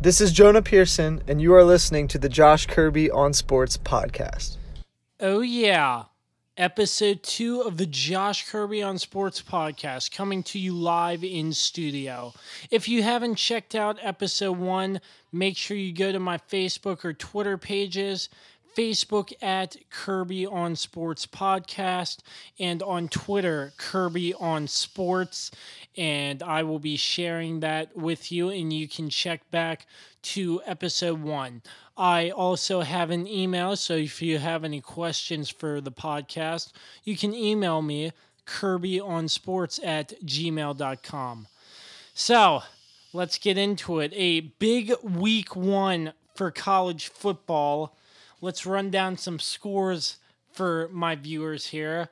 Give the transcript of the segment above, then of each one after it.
This is Jonah Pearson, and you are listening to the Josh Kirby on Sports podcast. Oh, yeah. Episode 2 of the Josh Kirby on Sports podcast, coming to you live in studio. If you haven't checked out episode 1, make sure you go to my Facebook or Twitter pages. Facebook at Kirby on Sports Podcast, and on Twitter, Kirby on Sports. And I will be sharing that with you, and you can check back to episode 1. I also have an email, so if you have any questions for the podcast, you can email me, kirbyonsports@gmail.com. So, let's get into it. A big week 1 for college football. Let's run down some scores for my viewers here.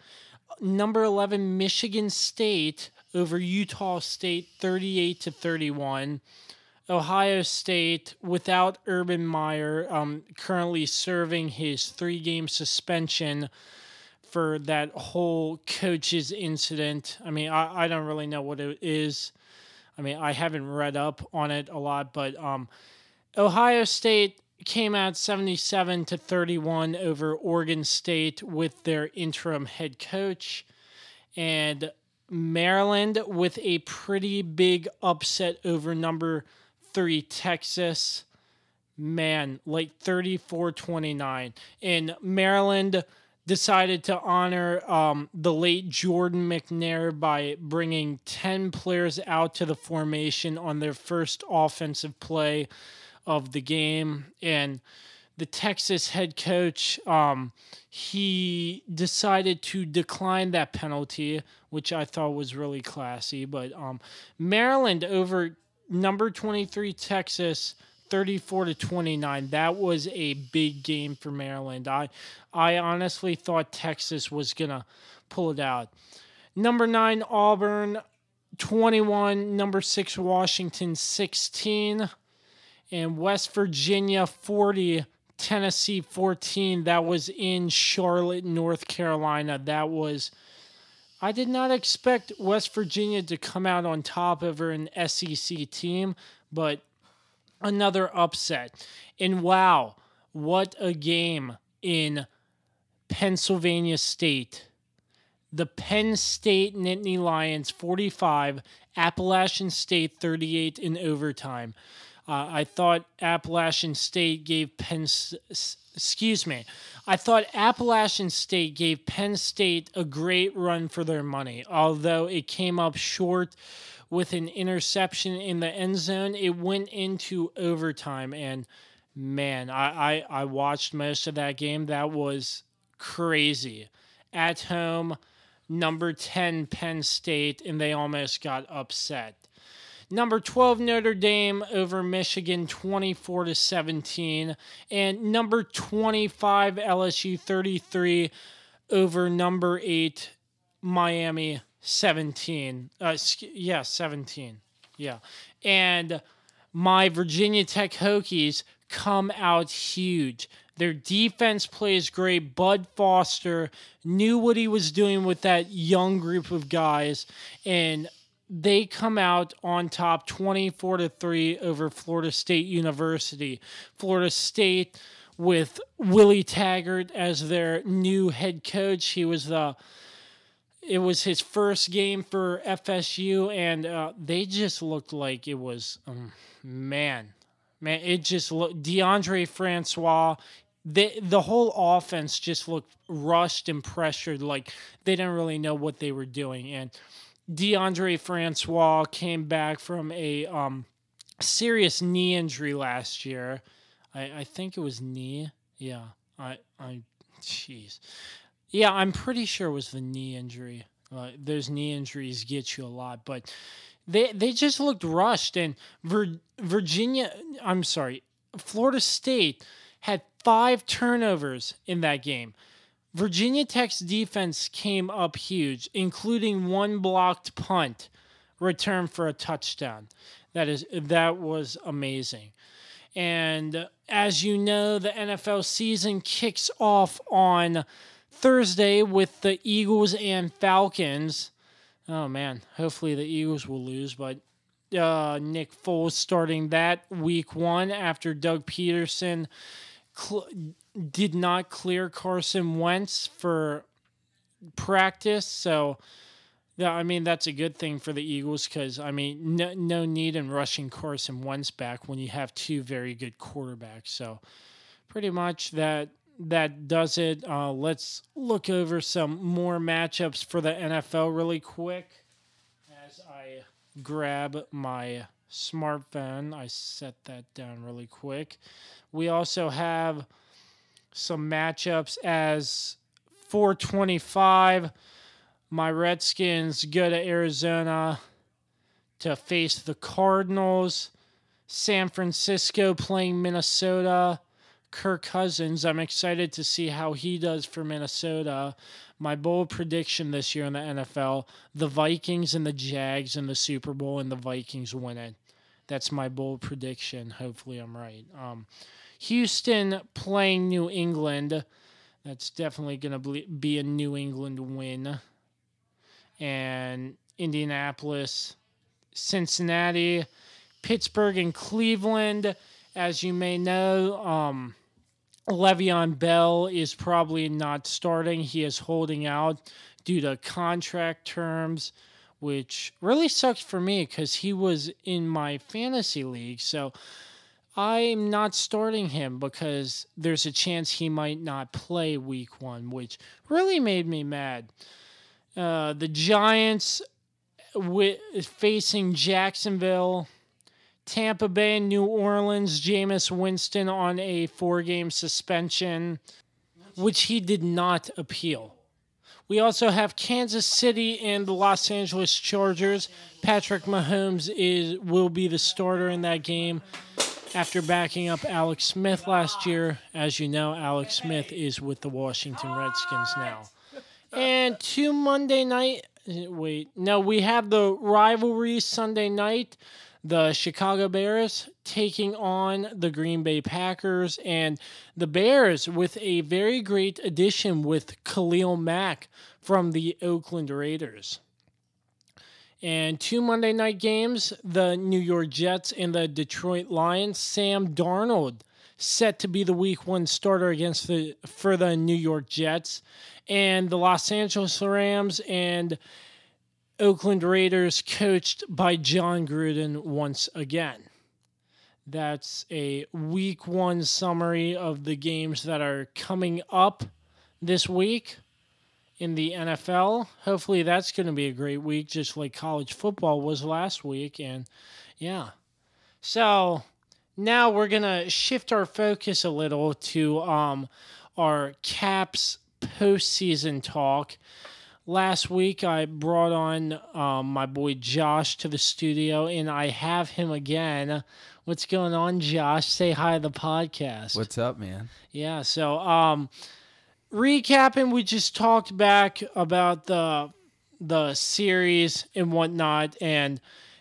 Number 11, Michigan State over Utah State, 38-31. Ohio State, without Urban Meyer, currently serving his 3-game suspension for that whole coach's incident. I mean, I don't really know what it is. I mean, I haven't read up on it a lot, but Ohio State came out 77-31 over Oregon State with their interim head coach. And Maryland with a pretty big upset over number 3 Texas. Man, like 34-29. And Maryland decided to honor the late Jordan McNair by bringing 10 players out to the formation on their first offensive play of the game. And the Texas head coach, he decided to decline that penalty, which I thought was really classy. But Maryland over number 23 Texas, 34-29. That was a big game for Maryland. I honestly thought Texas was gonna pull it out. Number 9 Auburn, 21. Number 6 Washington, 16. And West Virginia, 40, Tennessee, 14. That was in Charlotte, North Carolina. I did not expect West Virginia to come out on top over an SEC team, but another upset. And wow, what a game in Pennsylvania State. The Penn State Nittany Lions, 45, Appalachian State, 38 in overtime. I thought Appalachian State gave Penn State a great run for their money. Although it came up short with an interception in the end zone, it went into overtime. And man, I watched most of that game. That was crazy. At home, number 10 Penn State, and they almost got upset. Number 12 Notre Dame over Michigan, 24-17, and number 25 LSU, 33 over number 8 Miami, 17. 17. Yeah, and my Virginia Tech Hokies come out huge. Their defense plays great. Bud Foster knew what he was doing with that young group of guys, and they come out on top 24-3 over Florida State University. Florida State with Willie Taggart as their new head coach. It was his first game for FSU, and they just looked like it was, it just looked, DeAndre Francois, the whole offense just looked rushed and pressured, like they didn't really know what they were doing. And DeAndre Francois came back from a serious knee injury last year. I think it was knee. Yeah. Jeez. Yeah, I'm pretty sure it was the knee injury. Those knee injuries get you a lot, but they just looked rushed. And Florida State had 5 turnovers in that game. Virginia Tech's defense came up huge, including 1 blocked punt return for a touchdown. That was amazing. And as you know, the NFL season kicks off on Thursday with the Eagles and Falcons. Oh man, hopefully the Eagles will lose, but Nick Foles starting that week 1 after Doug Peterson did not clear Carson Wentz for practice. So, yeah, I mean, that's a good thing for the Eagles because, I mean, no need in rushing Carson Wentz back when you have 2 very good quarterbacks. So, pretty much that does it. Let's look over some more matchups for the NFL really quick as I grab my smartphone. I set that down really quick. We also have some matchups as 425. My Redskins go to Arizona to face the Cardinals. San Francisco playing Minnesota. Kirk Cousins, I'm excited to see how he does for Minnesota. My bold prediction this year in the NFL, the Vikings and the Jags in the Super Bowl, and the Vikings win it. That's my bold prediction. Hopefully I'm right. Houston playing New England. That's definitely going to be a New England win. And Indianapolis, Cincinnati, Pittsburgh, and Cleveland. As you may know, Le'Veon Bell is probably not starting. He is holding out due to contract terms, which really sucks for me because he was in my fantasy league. So I'm not starting him because there's a chance he might not play week 1, which really made me mad. The Giants facing Jacksonville. Tampa Bay and New Orleans, Jameis Winston on a 4-game suspension, which he did not appeal. We also have Kansas City and the Los Angeles Chargers. Patrick Mahomes will be the starter in that game after backing up Alex Smith last year. As you know, Alex Smith is with the Washington Redskins now. And we have the rivalry Sunday night. The Chicago Bears taking on the Green Bay Packers, and the Bears with a very great addition with Khalil Mack from the Oakland Raiders. And 2 Monday night games, the New York Jets and the Detroit Lions. Sam Darnold set to be the Week 1 starter for the New York Jets, and the Los Angeles Rams and Oakland Raiders coached by John Gruden once again. That's a Week 1 summary of the games that are coming up this week in the NFL. Hopefully that's going to be a great week, just like college football was last week. And yeah. So now we're going to shift our focus a little to our Caps postseason talk. Last week, I brought on my boy Josh to the studio, and I have him again. What's going on, Josh? Say hi to the podcast. What's up, man? Yeah, so recapping, we just talked back about the series and whatnot, and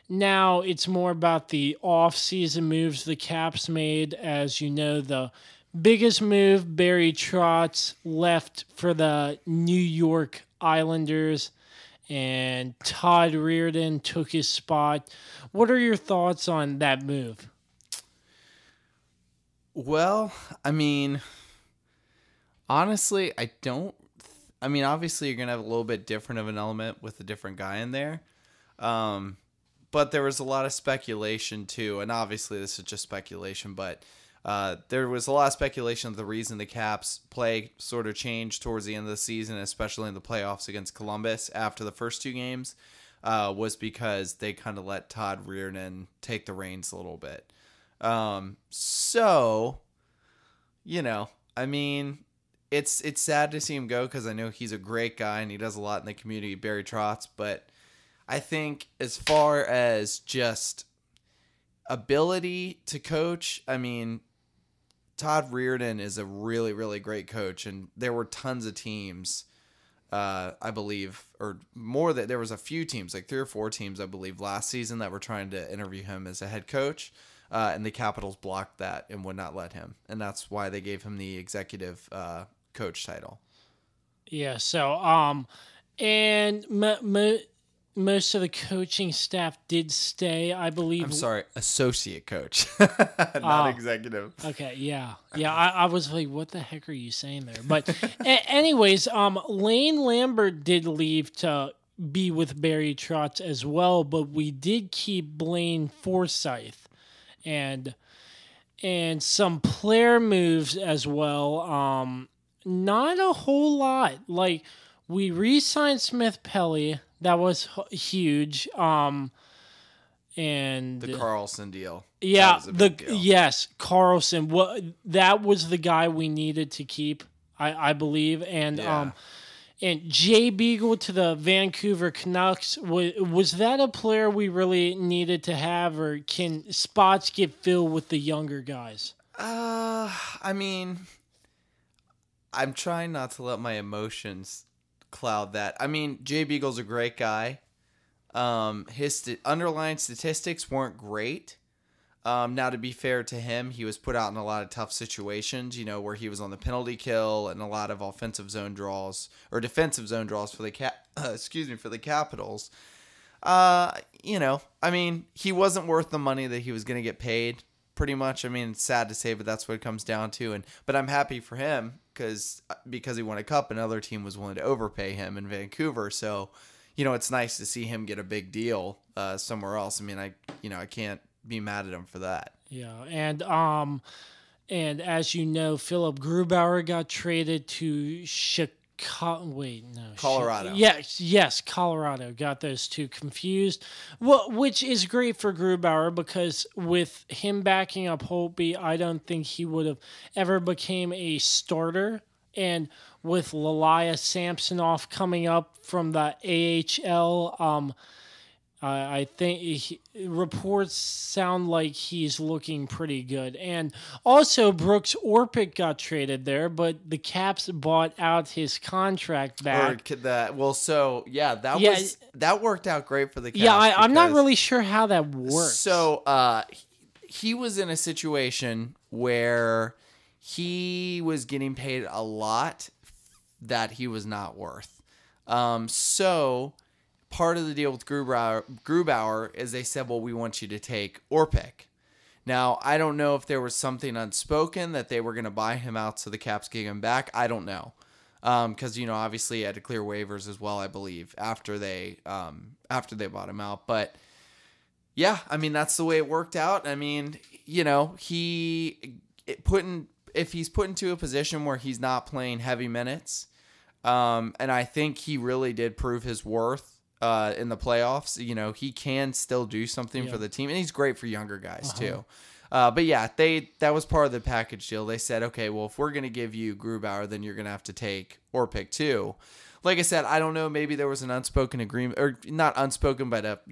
now it's more about the off-season moves the Caps made. As you know, the biggest move, Barry Trotz left for the New York Islanders, and Todd Reardon took his spot. What are your thoughts on that move? Well, I mean, honestly, obviously you're going to have a little bit different of an element with a different guy in there. But there was a lot of speculation too, and obviously this is just speculation, but there was a lot of speculation that the reason the Caps play sort of changed towards the end of the season, especially in the playoffs against Columbus after the first 2 games, was because they kind of let Todd Reardon take the reins a little bit. So, you know, I mean, it's sad to see him go because I know he's a great guy and he does a lot in the community, Barry Trotz, but I think as far as just ability to coach, I mean, Todd Reardon is a really, really great coach, and there were tons of teams, I believe, or more that there was a few teams, like 3 or 4 teams, I believe, last season that were trying to interview him as a head coach, and the Capitals blocked that and would not let him, and that's why they gave him the executive coach title. Yeah, so and most of the coaching staff did stay. I believe. I'm sorry, associate coach, not executive. Okay, yeah. I was like, what the heck are you saying there? But anyways, Lane Lambert did leave to be with Barry Trotz as well, but we did keep Blaine Forsyth and some player moves as well. Not a whole lot. Like, we re-signed Smith Pelly. That was huge. And The Carlson deal. yeah, That was a big deal. yes, Carlson. That was the guy we needed to keep, I believe. And Yeah. And Jay Beagle to the Vancouver Canucks. Was that a player we really needed to have, or can spots get filled with the younger guys? I mean, I'm trying not to let my emotions cloud that. I mean, Jay Beagle's a great guy. His underlying statistics weren't great. Now, to be fair to him, he was put out in a lot of tough situations, where he was on the penalty kill and a lot of offensive zone draws or defensive zone draws for the for the Capitals. I mean, he wasn't worth the money that he was going to get paid. Pretty much. I mean, it's sad to say, but that's what it comes down to. But I'm happy for him because he won a cup. Another team was willing to overpay him in Vancouver. So, it's nice to see him get a big deal somewhere else. I mean, I can't be mad at him for that. Yeah, and as you know, Philip Grubauer got traded to Colorado. Yes, Colorado. Got those two confused. Well, which is great for Grubauer because with him backing up Holtby, I don't think he would have ever became a starter. And with Lalia Samsonov coming up from the AHL, I think reports sound like he's looking pretty good. And also, Brooks Orpik got traded there, but the Caps bought out his contract back. That worked out great for the Caps. Yeah, I'm not really sure how that works. So he was in a situation where he was getting paid a lot that he was not worth. So part of the deal with Grubauer is they said, well, we want you to take Orpik. Now, I don't know if there was something unspoken that they were going to buy him out so the Caps gave him back. I don't know. Because, obviously he had to clear waivers as well, I believe, after they bought him out. But, yeah, I mean, that's the way it worked out. I mean, if he's put into a position where he's not playing heavy minutes, and I think he really did prove his worth in the playoffs. He can still do something for the team, and he's great for younger guys too. But yeah, that was part of the package deal. They said, okay, well, if we're going to give you Grubauer, then you're going to have to take Orpik too. Like I said, I don't know. Maybe there was an unspoken agreement, or not unspoken, but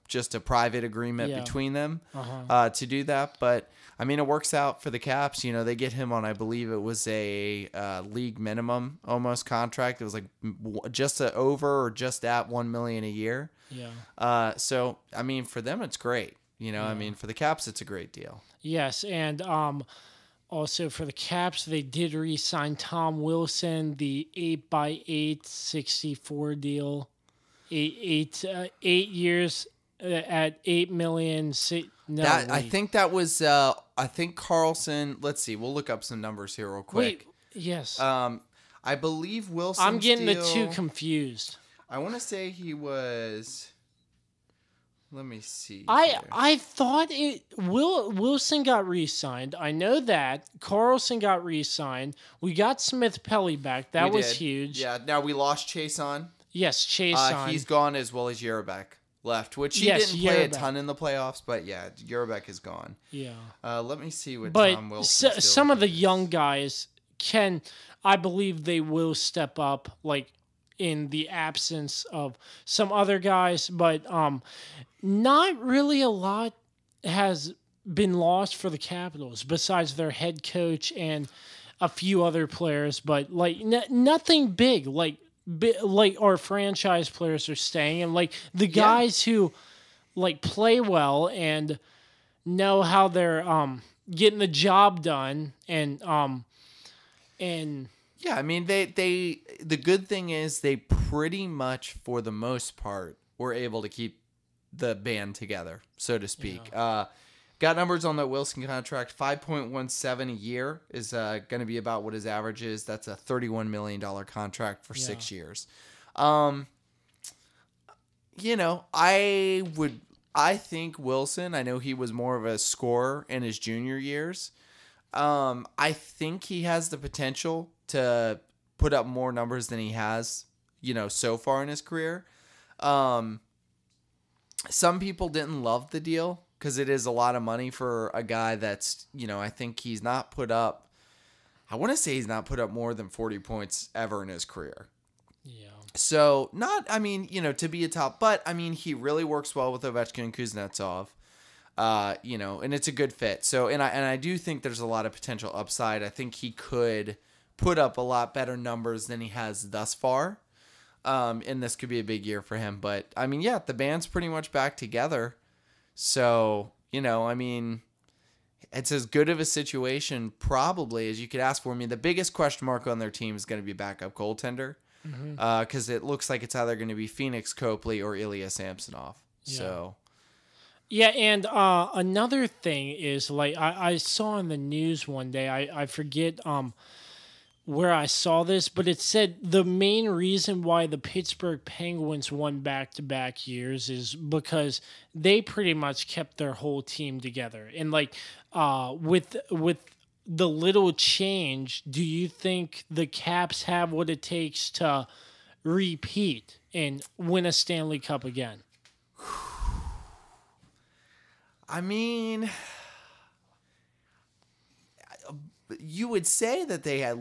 just a private agreement between them to do that. But I mean, it works out for the Caps. They get him on, I believe it was a league minimum almost contract. It was like just over or just at $1 million a year. Yeah. So I mean, for them, it's great. I mean, for the Caps, it's a great deal. Yes, and also for the Caps, they did re-sign Tom Wilson, the 8x8 64 deal, 8 years at $8 million. I think that was. I think Carlson. Let's see. We'll look up some numbers here real quick. Wait. Yes. I believe Wilson. I'm getting the two confused. I want to say he was. Let me see. I thought Wilson got re-signed. I know that. Carlson got re-signed. We got Smith Pelly back. That was huge. Yeah. Now we lost Chase on. Yes, Chase on. He's gone, as well as Yerbeck left, which he didn't play a ton in the playoffs, but yeah, Yerbeck is gone. Yeah. Let me see what Tom Wilson. But some of the young guys I believe they will step up, like in the absence of some other guys, but not really a lot has been lost for the Capitals besides their head coach and a few other players, but like nothing big. Like our franchise players are staying, and like the guys who like play well and know how they're getting the job done, and yeah, I mean the good thing is they pretty much, for the most part, were able to keep the band together, so to speak. Got numbers on that Wilson contract. 5.17 a year is going to be about what his average is. That's a $31 million contract for 6 years. I think Wilson, I know he was more of a scorer in his junior years. I think he has the potential to put up more numbers than he has, so far in his career. Some people didn't love the deal because it is a lot of money for a guy that's, I think he's not put up, I want to say he's not put up more than 40 points ever in his career. Yeah. So to be a top, but he really works well with Ovechkin and Kuznetsov, and it's a good fit. So, and I do think there's a lot of potential upside. I think he could put up a lot better numbers than he has thus far. And this could be a big year for him, but the band's pretty much back together. So, it's as good of a situation probably as you could ask for. The biggest question mark on their team is going to be backup goaltender. Because it looks like it's either going to be Phoenix Copley or Ilya Samsonov. Yeah. So, yeah, and another thing is I saw in the news one day. I forget where I saw this, but it said the main reason why the Pittsburgh Penguins won back-to-back years is because they pretty much kept their whole team together. And with the little change, do you think the Caps have what it takes to repeat and win a Stanley Cup again? You would say that they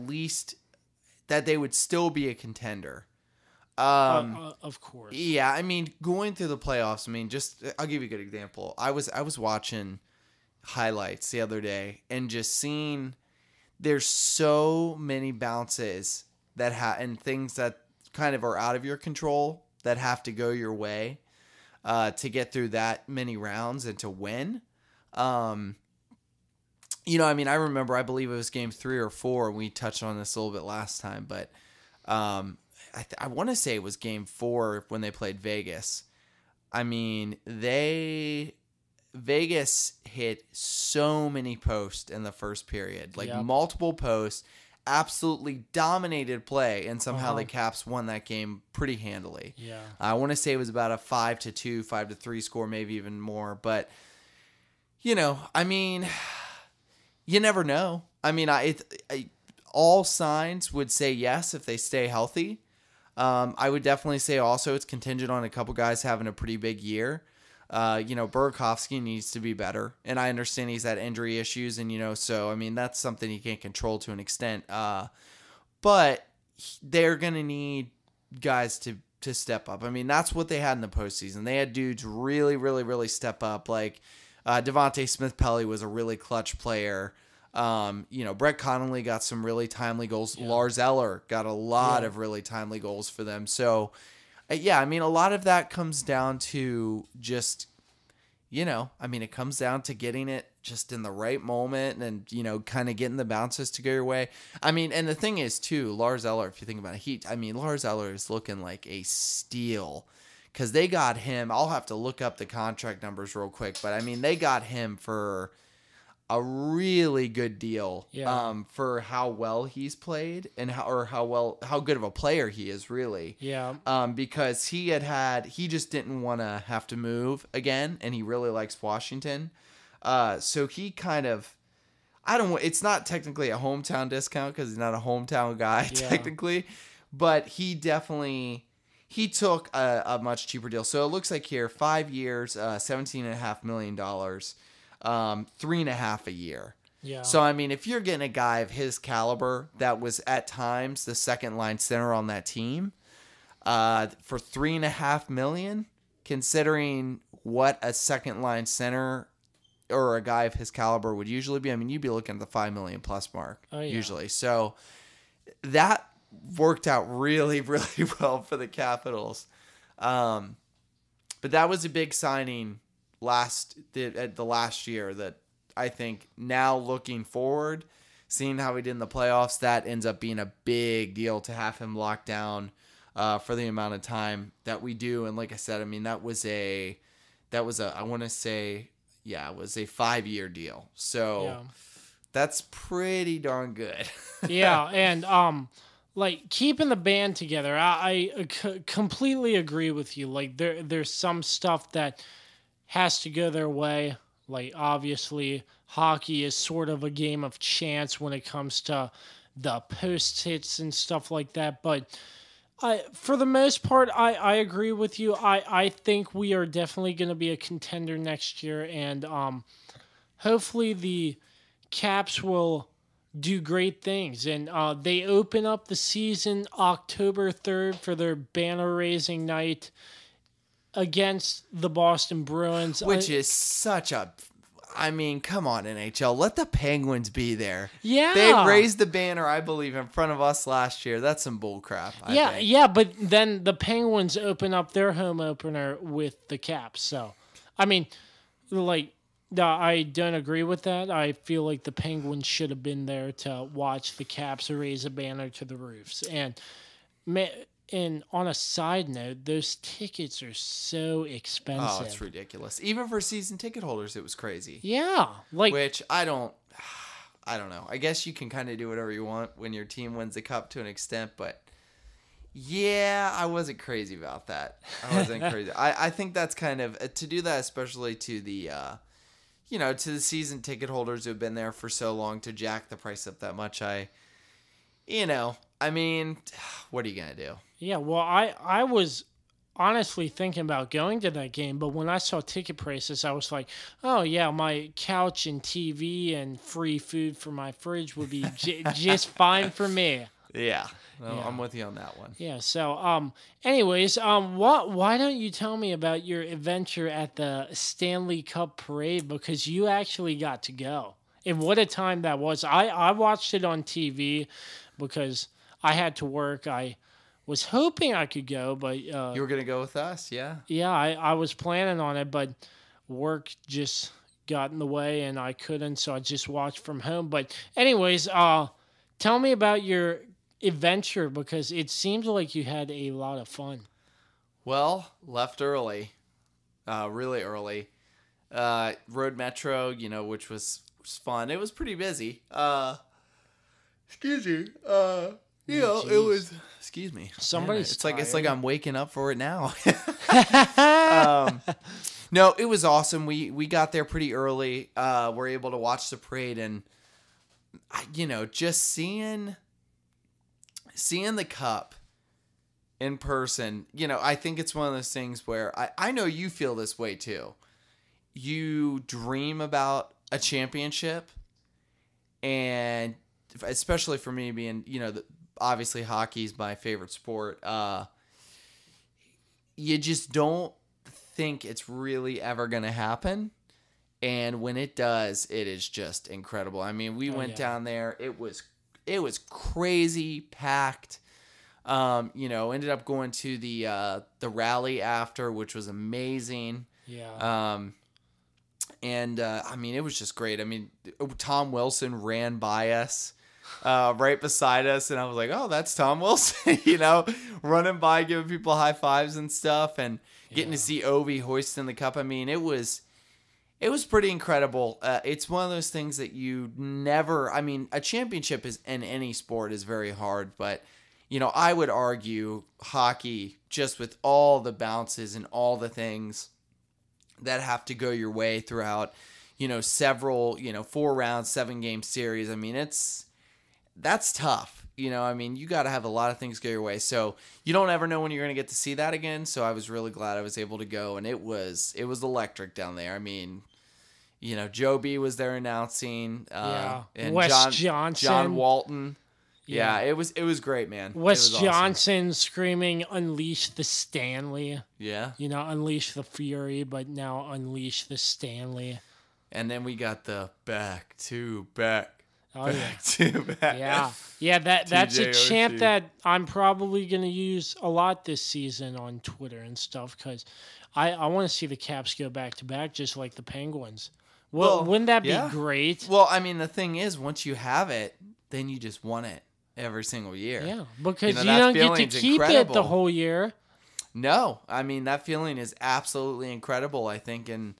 would still be a contender. Of course. Yeah, going through the playoffs, I'll give you a good example. I was watching highlights the other day and just seeing there's so many bounces and things that kind of are out of your control that have to go your way to get through that many rounds and to win. I remember, I believe it was game 3 or 4, and we touched on this a little bit last time, but I want to say it was game 4 when they played Vegas. Vegas hit so many posts in the first period, multiple posts, absolutely dominated play, and somehow the Caps won that game pretty handily. Yeah. I want to say it was about a 5-2, 5-3 score, maybe even more, but you never know. All signs would say yes if they stay healthy. I would definitely say also it's contingent on a couple guys having a pretty big year. Burakovsky needs to be better, and I understand he's had injury issues, and so that's something he can't control to an extent. But they're gonna need guys to step up. That's what they had in the postseason. They had dudes really, really, really step up. Like Devontae Smith-Pelly was a really clutch player. Brett Connolly got some really timely goals. Yeah. Lars Eller got a lot of really timely goals for them. So. A lot of that comes down to just, it comes down to getting it just in the right moment and, kind of getting the bounces to go your way. And the thing is, too, Lars Eller, if you think about it, Lars Eller is looking like a steal because they got him. I'll have to look up the contract numbers real quick, but, they got him for a really good deal for how well he's played and how good of a player he is, really. Yeah. Because he just didn't want to have to move again, and he really likes Washington. So he kind of, it's not technically a hometown discount because he's not a hometown guy technically, but he took a much cheaper deal. So it looks like here, 5 years, $17.5 million. 3.5 a year. Yeah. So if you're getting a guy of his caliber that was at times the second line center on that team, for $3.5 million, considering what a second line center or a guy of his caliber would usually be, you'd be looking at the $5 million plus mark usually. So that worked out really, really well for the Capitals. But that was a big signing the last year that I think now looking forward, seeing how he did in the playoffs, that ends up being a big deal to have him locked down for the amount of time that we do. And like I said, I mean, that was a I want to say, it was a 5-year deal. So that's pretty darn good. Yeah, and like keeping the band together, I completely agree with you. Like there's some stuff that has to go their way. Like obviously, hockey is sort of a game of chance when it comes to the post hits and stuff like that. But for the most part, I agree with you. I think we are definitely going to be a contender next year, and hopefully the Caps will do great things. And they open up the season October 3rd for their banner raising night against the Boston Bruins. Which is such a... I mean, come on, NHL. Let the Penguins be there. Yeah. They raised the banner, I believe, in front of us last year. That's some bullcrap, I think. Yeah, but then the Penguins open up their home opener with the Caps. So, I mean, like, I don't agree with that. I feel like the Penguins should have been there to watch the Caps raise a banner to the roofs. And on a side note, those tickets are so expensive. Oh, it's ridiculous. Even for season ticket holders, it was crazy. Yeah. Which I don't know. I guess you can kind of do whatever you want when your team wins the cup to an extent, but yeah, I wasn't crazy about that. I wasn't crazy. I think that's kind of, to do that, especially to the, to the season ticket holders who have been there for so long, to jack the price up that much, I mean, what are you going to do? Yeah, well, I was honestly thinking about going to that game, but when I saw ticket prices, I was like, oh, yeah, my couch and TV and free food for my fridge would be just fine for me. Yeah. Well, I'm with you on that one. Yeah, so, anyways, why don't you tell me about your adventure at the Stanley Cup Parade, because you actually got to go. And what a time that was. I watched it on TV because I had to work. I was hoping I could go, but... you were going to go with us, yeah? Yeah, I was planning on it, but work just got in the way and I couldn't, so I just watched from home. But anyways, tell me about your adventure, because it seems like you had a lot of fun. Well, left early, really early. Rode Metro, which was fun. It was pretty busy. Excuse me. It was. Excuse me. Somebody's it's like I'm waking up for it now. No, it was awesome. We got there pretty early. We're able to watch the parade, and just seeing the cup in person. I think it's one of those things where I know you feel this way too. You dream about a championship, and especially for me being, obviously hockey is my favorite sport. You just don't think it's really ever going to happen. And when it does, it is just incredible. I mean, we went down there. It was crazy packed. Ended up going to the rally after, which was amazing. Yeah. I mean, it was just great. I mean, Tom Wilson ran by us, right beside us, and I was like, oh, that's Tom Wilson, running by, giving people high fives and stuff, and getting to see Ovi hoisting the cup. I mean, it was pretty incredible. It's one of those things that you never, a championship in any sport is very hard, but, I would argue hockey, just with all the bounces and all the things that have to go your way throughout, several, 4 rounds, 7-game series. I mean, that's tough. You got to have a lot of things go your way. So you don't ever know when you're going to get to see that again. So I was really glad I was able to go, and it was electric down there. I mean, Joe B was there announcing, and Wes Johnson, John Walton. Yeah, it was great, man. Wes Johnson screaming, "Unleash the Stanley." Yeah. Unleash the Fury, but now unleash the Stanley. And then we got the back to back. Oh, back to back. Yeah. That's a chant TJOC. that I'm probably going to use a lot this season on Twitter and stuff, because I want to see the Caps go back to back, just like the Penguins. Well, wouldn't that be great? Well, the thing is, once you have it, then you just want it. every single year. Yeah, because you that don't get to feeling's keep incredible. it the whole year. No, I mean, that feeling is absolutely incredible, I think. And,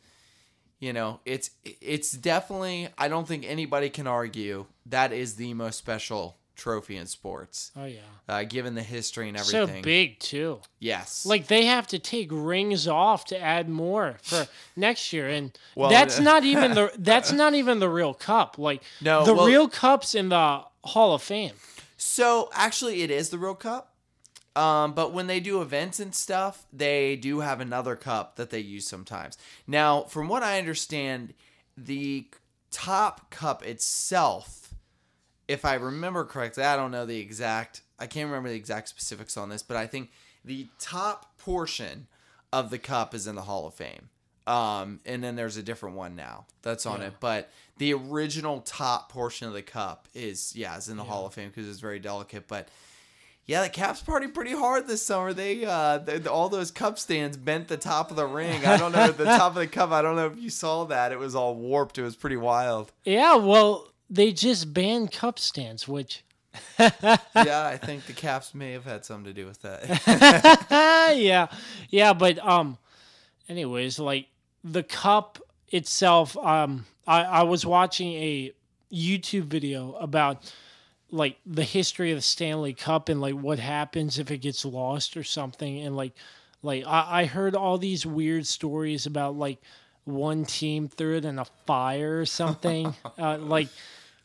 it's definitely, I don't think anybody can argue that is the most special trophy in sports. Oh, yeah. Given the history and everything. So big, too. Yes. Like, they have to take rings off to add more for next year. And Well, that's not even the real cup. Like, No, real cup's in the Hall of Fame. So, actually, it is the real cup. But when they do events and stuff, they do have another cup that they use sometimes. Now, from what I understand, the top cup itself, if I remember correctly, I can't remember the exact specifics on this, but I think the top portion of the cup is in the Hall of Fame. And then there's a different one now that's on it. But the original top portion of the cup is in the Hall of Fame because it's very delicate. But yeah, the Caps partied pretty hard this summer. They all those cup stands bent the top of the ring. I don't know, the top of the cup. I don't know if you saw that. It was all warped. It was pretty wild. Yeah, well, they just banned cup stands, which... Yeah, I think the Caps may have had something to do with that. Yeah, but anyways, like the cup itself, I was watching a YouTube video about like the history of the Stanley Cup and like what happens if it gets lost or something, and like I heard all these weird stories about like one team threw it in a fire or something, like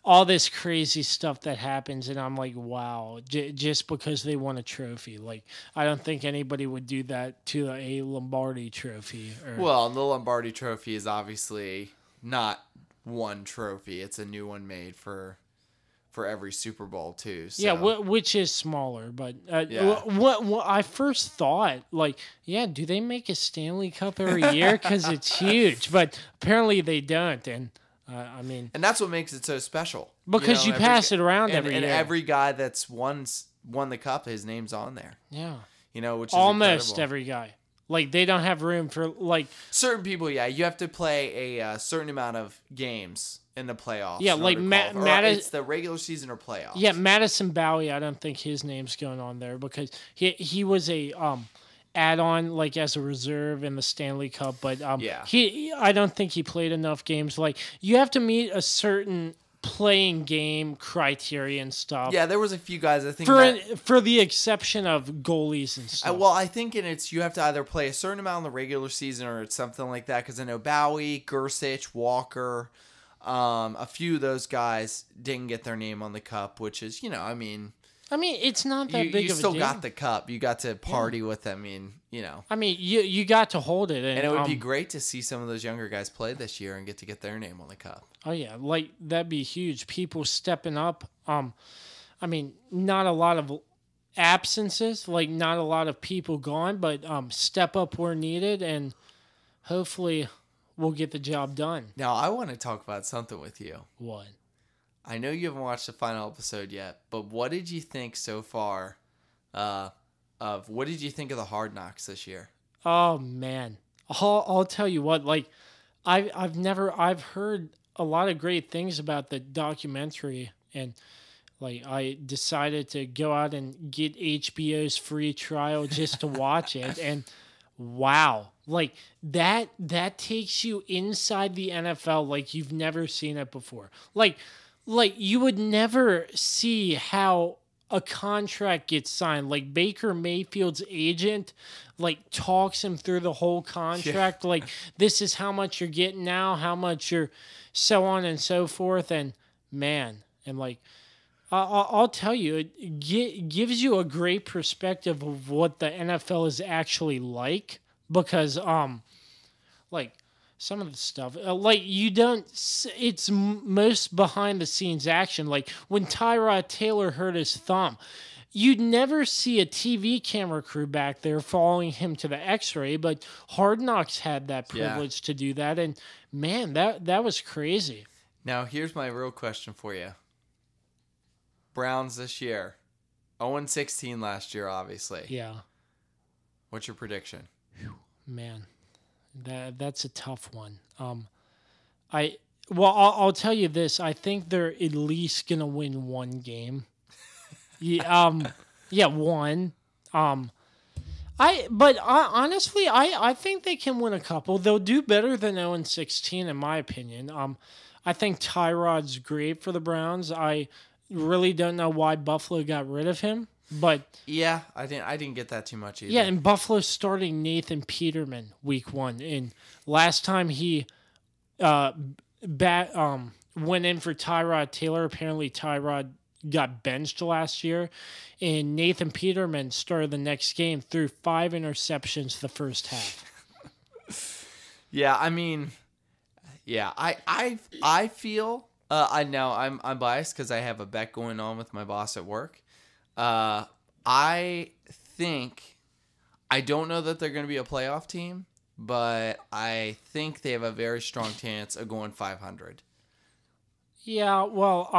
all this crazy stuff that happens, and I'm like, wow, just because they won a trophy. Like, I don't think anybody would do that to a Lombardi trophy. Well, the Lombardi trophy is obviously not one trophy. It's a new one made for every Super Bowl, too. So. Yeah, which is smaller. But what I first thought, like, do they make a Stanley Cup every year? Because it's huge. But apparently they don't, and... and that's what makes it so special. Because you pass it around every year. And every guy that's won the cup, his name's on there. Yeah. Which is almost incredible. Every guy. Like, they don't have room for, like... Certain people, you have to play a certain amount of games in the playoffs. Yeah, like it's the regular season or playoffs. Yeah, Madison Bowie, I don't think his name's going on there because he was a... add-on like as a reserve in the Stanley Cup, but I don't think he played enough games. Like, you have to meet a certain playing game criteria and stuff. Yeah, there was a few guys I think for the exception of goalies and stuff. I think you have to either play a certain amount in the regular season or it's something like that, because I know Bowie, Gersich, Walker, a few of those guys didn't get their name on the cup, which is it's not that big of a deal. You still got the cup. You got to party with them. You got to hold it. And it would be great to see some of those younger guys play this year and get their name on the cup. Oh, yeah. Like, that'd be huge. People stepping up. Not a lot of absences. Like, not a lot of people gone. But step up where needed. And hopefully we'll get the job done. Now, I want to talk about something with you. What? I know you haven't watched the final episode yet, but what did you think so far what did you think of the Hard Knocks this year? Oh, man. I'll tell you what, like, I've heard a lot of great things about the documentary, and like I decided to go out and get HBO's free trial just to watch it, and wow. Like, that takes you inside the NFL like you've never seen it before. Like you would never see how a contract gets signed. Like, Baker Mayfield's agent, like, talks him through the whole contract. Yeah. Like, this is how much you're getting now, how much you're so on and so forth. And, man, and, like, I'll tell you, it gives you a great perspective of what the NFL is actually like. Because, like, some of the stuff, like, you don't, it's most behind the scenes action. Like, when Tyrod Taylor hurt his thumb, you'd never see a TV camera crew back there following him to the x-ray, but Hard Knocks had that privilege to do that. And man, that was crazy. Now, here's my real question for you. Browns this year, 0-16 last year, obviously. Yeah. What's your prediction? Man, that's a tough one. I'll tell you this. I think they're at least gonna win one game. Yeah, one. Honestly, I think they can win a couple. They'll do better than 0-16 in my opinion. I think Tyrod's great for the Browns. I really don't know why Buffalo got rid of him, but Yeah, I didn't get that too much either. yeah, and Buffalo's starting Nathan Peterman week 1, and last time he went in for Tyrod Taylor, apparently Tyrod got benched last year, and Nathan Peterman started the next game, threw 5 interceptions the first half. Yeah, I mean, yeah, I feel I know I'm biased because I have a bet going on with my boss at work. I think I don't know that they're going to be a playoff team, but I think they have a very strong chance of going 500. Yeah, well,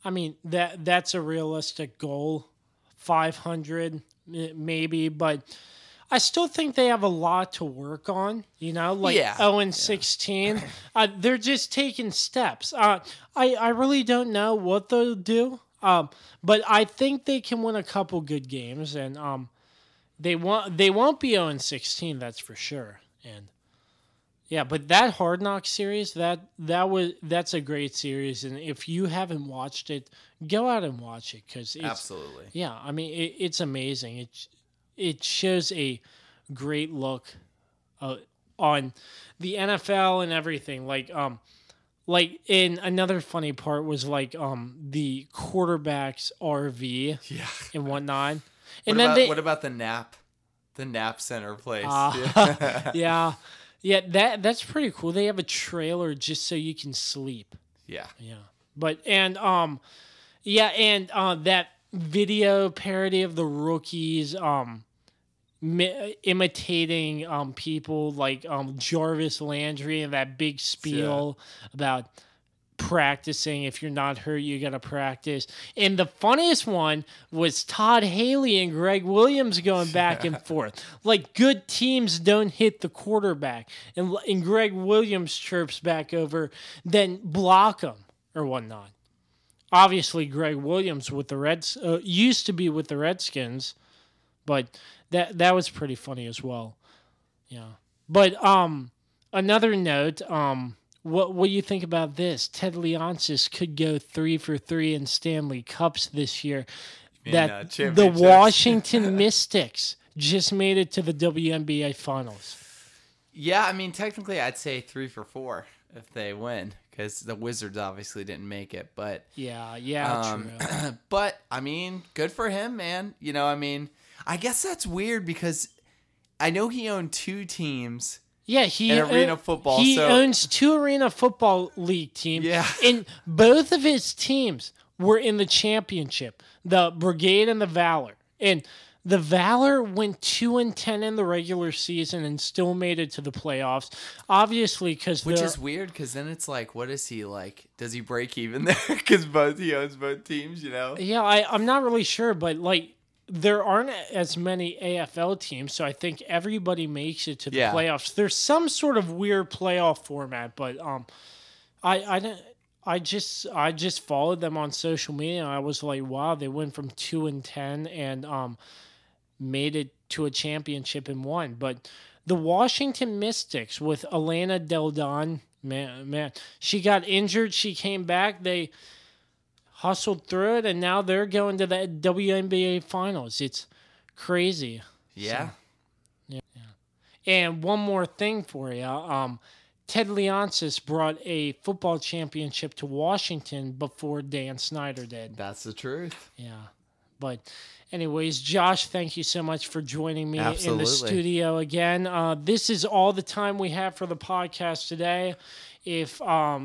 I mean that's a realistic goal, 500 maybe, but I still think they have a lot to work on. You know, like 0-16, they're just taking steps. I really don't know what they'll do, but I think they can win a couple good games, and they won't be 0-16. That's for sure. And yeah, but that Hard Knock series, that's a great series, and if you haven't watched it, go out and watch it because Absolutely. Yeah, I mean it's amazing. It shows a great look on the NFL and everything. Like in another funny part was the quarterback's RV and whatnot. And what about the nap center place? Yeah. Yeah, that's pretty cool. They have a trailer just so you can sleep. Yeah. Yeah. But that video parody of the rookies imitating people like Jarvis Landry and that big spiel about practicing. If you're not hurt, you gotta practice. And the funniest one was Todd Haley and Greg Williams going back and forth. Like, good teams don't hit the quarterback, and Greg Williams chirps back over, then block them or whatnot. Obviously, Greg Williams with the used to be with the Redskins, but that was pretty funny as well. Yeah. But another note, what do you think about this? Ted Leonsis could go 3 for 3 in Stanley Cups this year. The Washington Mystics just made it to the WNBA Finals. Yeah, I mean, technically I'd say 3 for 4 if they win, because the Wizards obviously didn't make it. But yeah, true. But I mean, good for him, man. You know, I mean, I guess that's weird because I know he owned 2 teams. Yeah, Arena Football. He owns 2 Arena Football League teams. Yeah, and both of his teams were in the championship, the Brigade and the Valor. And the Valor went 2-10 in the regular season and still made it to the playoffs. Obviously, which is weird, because then it's like, what is he like? Does he break even there? Because he owns both teams, you know? Yeah, I'm not really sure, but there aren't as many AFL teams, so I think everybody makes it to the playoffs. There's some sort of weird playoff format, but I just followed them on social media, and I was like, wow, they went from 2-10 and made it to a championship and won. But the Washington Mystics with Elena Del Don, man, she got injured, she came back, they hustled through it, and now they're going to the WNBA Finals. It's crazy. Yeah. So, yeah. And one more thing for you. Ted Leonsis brought a football championship to Washington before Dan Snyder did. That's the truth. Yeah. But anyways, Josh, thank you so much for joining me Absolutely. in the studio again. This is all the time we have for the podcast today. If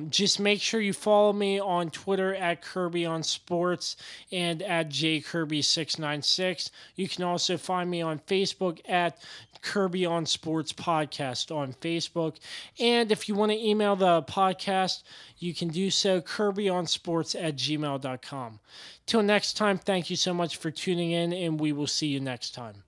just make sure you follow me on Twitter at Kirby on Sports and at JKirby696. You can also find me on Facebook at Kirby on Sports Podcast on Facebook. And if you want to email the podcast, you can do so, kirbyonsports@gmail.com. Till next time, thank you so much for tuning in, and we will see you next time.